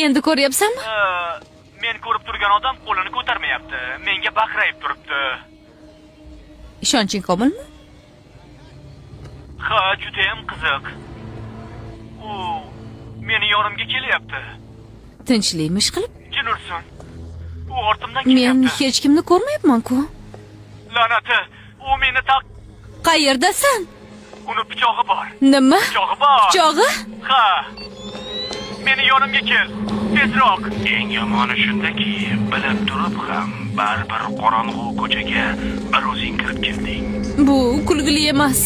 Endi ko'ryapsanmi? Men ko'rib turgan odam qo'lini ko'tarmayapti. Menga baqirayib turibdi. Ishonching komilmi? Ha, juda ham qiziq. U meni yonimga kelyapti. Tinchlikmi ish qilib? Jin ursin. U ortimdan Men kelyapti. hech kimni ko'rmayapman-ku. La'nati, u meni Qayerdasan? uni pichog'i bor. Nima? Pichog'i bor. Pichog'i? Ha. Meni yonimga kel. Tezroq. Eng yomoni shundaki, bilib turib ham baribir qorong'u ko'chaga bir o'zing kirib kelding. Bu kulgili emas.